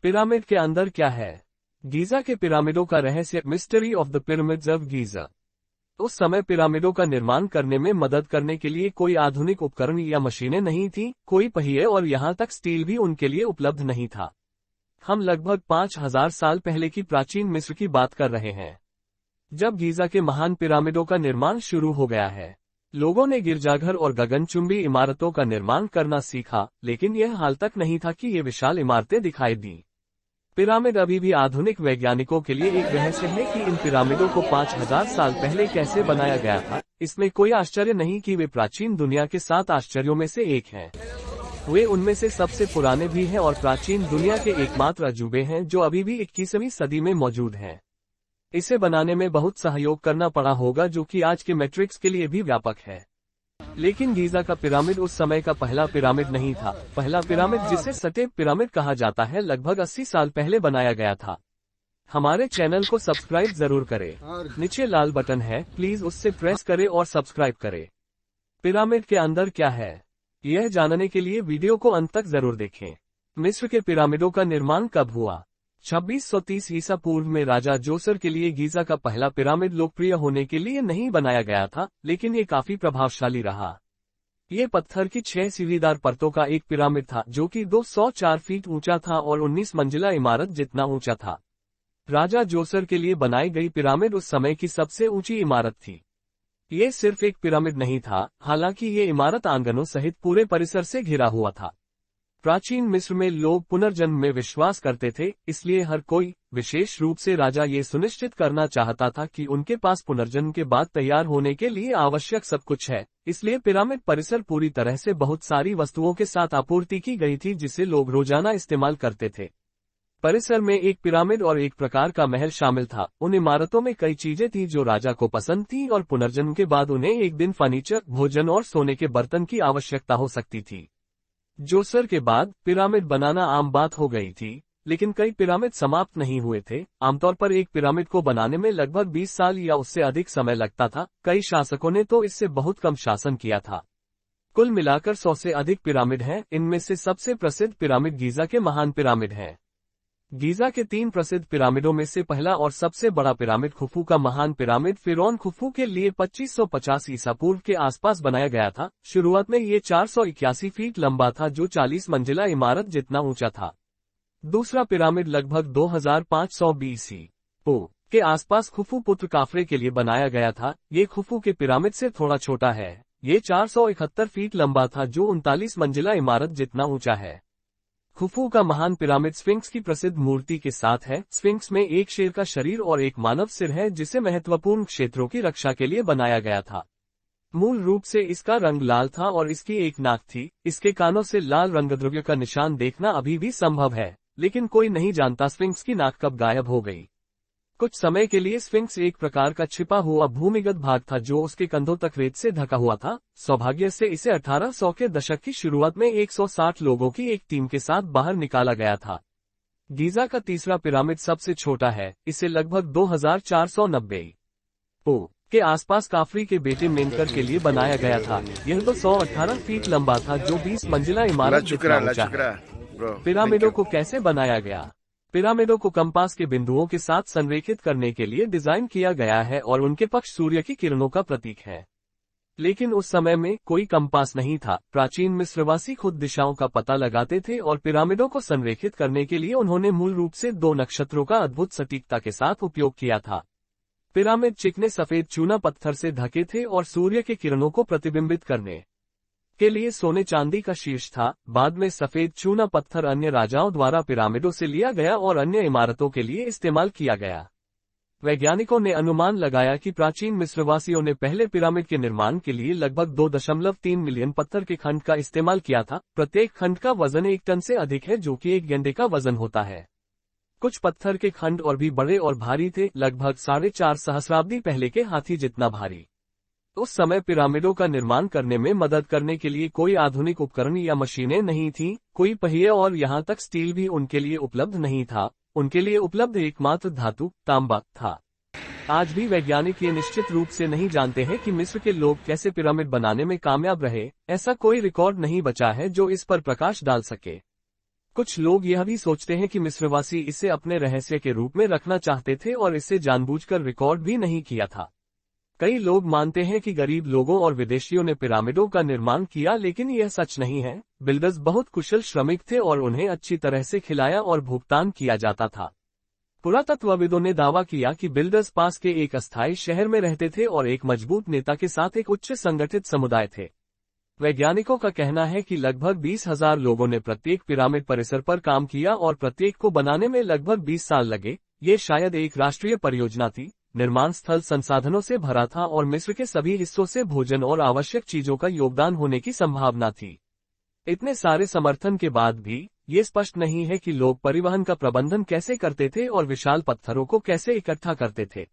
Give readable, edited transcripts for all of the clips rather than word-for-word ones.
Pyramid के अंदर क्या है? गीजा के पिरामिडों का रहस्य, mystery of the pyramids of Giza. उस समय पिरामिडों का निर्माण करने में मदद करने के लिए कोई आधुनिक उपकरण या मशीनें नहीं थी, कोई पहिए और यहां तक स्टील भी उनके लिए उपलब्ध नहीं था। हम लगभग 5000 साल पहले की प्राचीन मिस्र की बात कर रहे हैं, जब गीजा के महान पिरामिडों का निर्माण शुरू हो गया है। लोगों ने गिरजाघर और गगनचुंबी इमारतों का निर्माण करना सीखा, लेकिन यह हाल तक नहीं था कि ये विशाल इमारतें दिखाई दी। पिरामिड अभी भी आधुनिक वैज्ञानिकों के लिए एक रहस्य है कि इन पिरामिडों को 5000 साल पहले कैसे बनाया गया था। इसमें कोई आश्चर्य नहीं कि वे प्राचीन दुनिया के 7 आश्चर्यों में से एक हैं। वे उनमें से सबसे पुराने भी हैं और प्राचीन दुनिया के एकमात्र अजूबे हैं जो अभी भी 21वीं सदी में मौजूद हैं। इसे बनाने में बहुत सहयोग करना पड़ा होगा, जो कि आज के मैट्रिक्स के लिए भी व्यापक है। लेकिन गीजा का पिरामिड उस समय का पहला पिरामिड नहीं था। पहला पिरामिड, जिसे सटेप पिरामिड कहा जाता है, लगभग 80 साल पहले बनाया गया था। हमारे चैनल को सब्सक्राइब जरूर करें। नीचे लाल बटन है, प्लीज उससे प्रेस करें और सब्सक्राइब करें। पिरामिड के अंदर क्या है, यह जानने के लिए वीडियो को अंत तक जरूर देखें। मिस्र के पिरामिडों का निर्माण कब हुआ? 2630 ईसा पूर्व में राजा जोसर के लिए गीजा का पहला पिरामिड लोकप्रिय होने के लिए नहीं बनाया गया था, लेकिन ये काफी प्रभावशाली रहा। ये पत्थर की 6 सीढ़ीदार परतों का एक पिरामिड था, जो कि 204 फीट ऊंचा था और 19 मंजिला इमारत जितना ऊंचा था। राजा जोसर के लिए बनाई गई पिरामिड उस समय की सबसे ऊंची इमारत थी। ये सिर्फ एक पिरामिड नहीं था, हालांकि ये इमारत आंगनों सहित पूरे परिसर से घिरा हुआ था। प्राचीन मिस्र में लोग पुनर्जन्म में विश्वास करते थे, इसलिए हर कोई, विशेष रूप से राजा, ये सुनिश्चित करना चाहता था कि उनके पास पुनर्जन्म के बाद तैयार होने के लिए आवश्यक सब कुछ है। इसलिए पिरामिड परिसर पूरी तरह से बहुत सारी वस्तुओं के साथ आपूर्ति की गई थी, जिसे लोग रोजाना इस्तेमाल करते थे। परिसर में एक पिरामिड और एक प्रकार का महल शामिल था। उन इमारतों में कई चीजें थी जो राजा को पसंद थी और पुनर्जन्म के बाद उन्हें एक दिन फर्नीचर, भोजन और सोने के बर्तन की आवश्यकता हो सकती थी। जोसर के बाद पिरामिड बनाना आम बात हो गई थी, लेकिन कई पिरामिड समाप्त नहीं हुए थे। आमतौर पर एक पिरामिड को बनाने में लगभग 20 साल या उससे अधिक समय लगता था। कई शासकों ने तो इससे बहुत कम शासन किया था। कुल मिलाकर 100 से अधिक पिरामिड हैं। इनमें से सबसे प्रसिद्ध पिरामिड गीजा के महान पिरामिड हैं। गीजा के 3 प्रसिद्ध पिरामिडों में से पहला और सबसे बड़ा पिरामिड खुफू का महान पिरामिड फिरौन खुफू के लिए 2550 ईसा पूर्व के आसपास बनाया गया था। शुरुआत में ये 481 फीट लंबा था, जो 40 मंजिला इमारत जितना ऊंचा था। दूसरा पिरामिड लगभग 2500 बीसी के आसपास खुफू पुत्र काफरे के लिए बनाया गया था। ये खुफू के पिरामिड से थोड़ा छोटा है। ये 471 फीट लंबा था, जो 39 मंजिला इमारत जितना ऊंचा है। खुफू का महान पिरामिड स्फिंक्स की प्रसिद्ध मूर्ति के साथ है। स्फिंक्स में एक शेर का शरीर और एक मानव सिर है, जिसे महत्वपूर्ण क्षेत्रों की रक्षा के लिए बनाया गया था। मूल रूप से इसका रंग लाल था और इसकी एक नाक थी। इसके कानों से लाल रंगद्रव्य का निशान देखना अभी भी संभव है, लेकिन कोई नहीं जानता स्फिंक्स की नाक कब गायब हो गई। कुछ समय के लिए स्फिंक्स एक प्रकार का छिपा हुआ भूमिगत भाग था, जो उसके कंधों तक रेत से ढका हुआ था। सौभाग्य से इसे 1800 के दशक की शुरुआत में 160 लोगों की एक टीम के साथ बाहर निकाला गया था। गीजा का तीसरा पिरामिड सबसे छोटा है। इसे लगभग 2490 के आसपास काफरी के बेटे मेनकर के लिए बनाया गया था। यह 218 फीट लंबा था, जो 20 मंजिला इमारत जितना ऊंचा है। पिरामिडों को कैसे बनाया गया? पिरामिडों को कंपास के बिंदुओं के साथ संरेखित करने के लिए डिजाइन किया गया है और उनके पक्ष सूर्य की किरणों का प्रतीक है। लेकिन उस समय में कोई कंपास नहीं था। प्राचीन मिस्रवासी खुद दिशाओं का पता लगाते थे और पिरामिडों को संरेखित करने के लिए उन्होंने मूल रूप से 2 नक्षत्रों का अद्भुत सटीकता के साथ उपयोग किया था। पिरामिड चिकने सफेद चूना पत्थर से ढके थे और सूर्य की किरणों को प्रतिबिंबित करने के लिए सोने चांदी का शीर्ष था। बाद में सफेद चूना पत्थर अन्य राजाओं द्वारा पिरामिडों से लिया गया और अन्य इमारतों के लिए इस्तेमाल किया गया। वैज्ञानिकों ने अनुमान लगाया कि प्राचीन मिस्रवासियों ने पहले पिरामिड के निर्माण के लिए लगभग 2.3 मिलियन पत्थर के खंड का इस्तेमाल किया था। प्रत्येक खंड का वजन 1 टन से अधिक है, जो कि एक गेंडे का वजन होता है। कुछ पत्थर के खंड और भी बड़े और भारी थे, लगभग 4.5 सहस्राब्दी पहले के हाथी जितना भारी। उस समय पिरामिडों का निर्माण करने में मदद करने के लिए कोई आधुनिक उपकरण या मशीनें नहीं थीं, कोई पहिए और यहां तक स्टील भी उनके लिए उपलब्ध नहीं था। उनके लिए उपलब्ध एकमात्र धातु तांबा था। आज भी वैज्ञानिक ये निश्चित रूप से नहीं जानते हैं कि मिस्र के लोग कैसे पिरामिड बनाने में कामयाब रहे। ऐसा कोई रिकॉर्ड नहीं बचा है जो इस पर प्रकाश डाल सके। कुछ लोग यह भी सोचते हैं कि मिस्रवासी इसे अपने रहस्य के रूप में रखना चाहते थे और इसे जानबूझकर रिकॉर्ड भी नहीं किया था। कई लोग मानते हैं कि गरीब लोगों और विदेशियों ने पिरामिडों का निर्माण किया, लेकिन यह सच नहीं है। बिल्डर्स बहुत कुशल श्रमिक थे और उन्हें अच्छी तरह से खिलाया और भुगतान किया जाता था। पुरातत्वविदों ने दावा किया कि बिल्डर्स पास के एक अस्थायी शहर में रहते थे और एक मजबूत नेता के साथ एक उच्च संगठित समुदाय थे। वैज्ञानिकों का कहना है कि लगभग 20,000 लोगों ने प्रत्येक पिरामिड परिसर पर काम किया और प्रत्येक को बनाने में लगभग 20 साल लगे। ये शायद एक राष्ट्रीय परियोजना थी। निर्माण स्थल संसाधनों से भरा था और मिस्र के सभी हिस्सों से भोजन और आवश्यक चीजों का योगदान होने की संभावना थी। इतने सारे समर्थन के बाद भी ये स्पष्ट नहीं है कि लोग परिवहन का प्रबंधन कैसे करते थे और विशाल पत्थरों को कैसे इकट्ठा करते थे।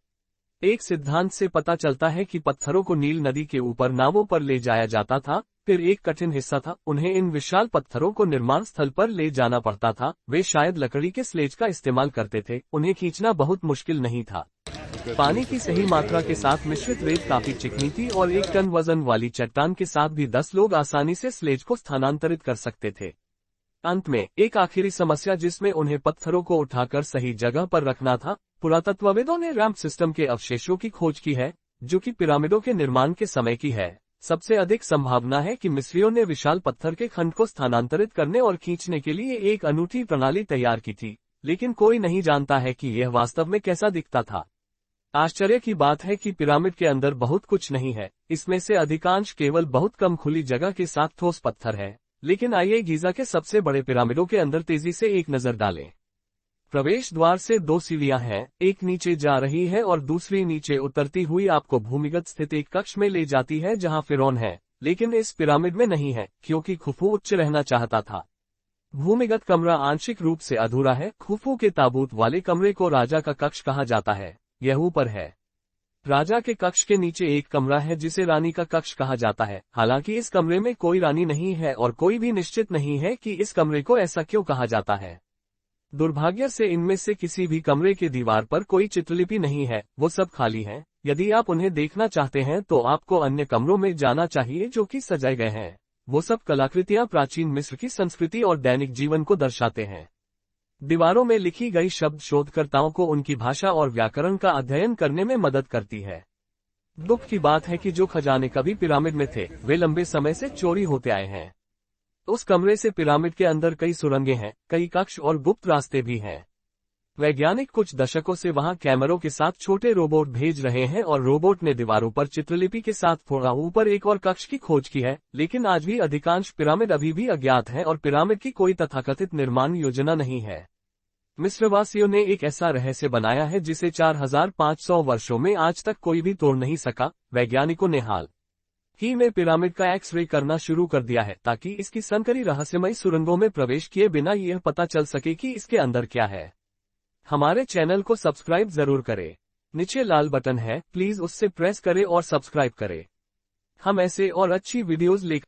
एक सिद्धांत से पता चलता है कि पत्थरों को नील नदी के ऊपर नावों पर ले जाया जाता था। फिर एक कठिन हिस्सा था, उन्हें इन विशाल पत्थरों को निर्माण स्थल पर ले जाना पड़ता था। वे शायद लकड़ी के स्लेज का इस्तेमाल करते थे। उन्हें खींचना बहुत मुश्किल नहीं था। पानी की सही मात्रा के साथ मिश्रित रेत काफी चिकनी थी और 1 टन वजन वाली चट्टान के साथ भी 10 लोग आसानी से स्लेज को स्थानांतरित कर सकते थे। अंत में एक आखिरी समस्या जिसमें उन्हें पत्थरों को उठाकर सही जगह पर रखना था। पुरातत्वविदों ने रैंप सिस्टम के अवशेषों की खोज की है, जो कि पिरामिडों के निर्माण के समय की है। सबसे अधिक संभावना है कि मिस्रियों ने विशाल पत्थर के खंड को स्थानांतरित करने और खींचने के लिए एक अनूठी प्रणाली तैयार की थी, लेकिन कोई नहीं जानता है कि यह वास्तव में कैसा दिखता था। आश्चर्य की बात है कि पिरामिड के अंदर बहुत कुछ नहीं है। इसमें से अधिकांश केवल बहुत कम खुली जगह के साथ ठोस पत्थर है। लेकिन आइए गीजा के सबसे बड़े पिरामिडों के अंदर तेजी से एक नजर डालें। प्रवेश द्वार से 2 सीढ़ियां हैं, एक नीचे जा रही है और दूसरी नीचे उतरती हुई आपको भूमिगत स्थित एक कक्ष में ले जाती है जहां फिरौन है, लेकिन इस पिरामिड में नहीं है क्योंकि खुफू उच्च रहना चाहता था। भूमिगत कमरा आंशिक रूप से अधूरा है। खुफू के ताबूत वाले कमरे को राजा का कक्ष कहा जाता है। यह ऊपर है। राजा के कक्ष के नीचे एक कमरा है जिसे रानी का कक्ष कहा जाता है। हालांकि इस कमरे में कोई रानी नहीं है और कोई भी निश्चित नहीं है कि इस कमरे को ऐसा क्यों कहा जाता है। दुर्भाग्य से इनमें से किसी भी कमरे के दीवार पर कोई चित्रलिपि नहीं है, वो सब खाली हैं। यदि आप उन्हें देखना चाहते हैं तो आपको अन्य कमरों में जाना चाहिए जो कि सजाए गए हैं। वो सब कलाकृतियां प्राचीन मिस्र की संस्कृति और दैनिक जीवन को दर्शाते हैं। दीवारों में लिखी गई शब्द शोधकर्ताओं को उनकी भाषा और व्याकरण का अध्ययन करने में मदद करती है। दुख की बात है कि जो खजाने कभी पिरामिड में थे वे लंबे समय से चोरी होते आए हैं। उस कमरे से पिरामिड के अंदर कई सुरंगें हैं, कई कक्ष और गुप्त रास्ते भी हैं। वैज्ञानिक कुछ दशकों से वहां कैमरों के साथ छोटे रोबोट भेज रहे हैं और रोबोट ने दीवारों पर चित्रलिपि के साथ थोड़ा ऊपर एक और कक्ष की खोज की है। लेकिन आज भी अधिकांश पिरामिड अभी भी अज्ञात हैं और पिरामिड की कोई तथाकथित निर्माण योजना नहीं है। मिस्रवासियों ने एक ऐसा रहस्य बनाया है जिसे 4500 वर्षों में आज तक कोई भी तोड़ नहीं सका। वैज्ञानिकों ने हाल ही में पिरामिड का एक्स-रे करना शुरू कर दिया है ताकि इसकी संकरी रहस्यमयी सुरंगों में प्रवेश किए बिना यह पता चल सके कि इसके अंदर क्या है। हमारे चैनल को सब्सक्राइब जरूर करें। नीचे लाल बटन है, प्लीज उससे प्रेस करें और सब्सक्राइब करें। हम ऐसे और अच्छी वीडियोज लेकर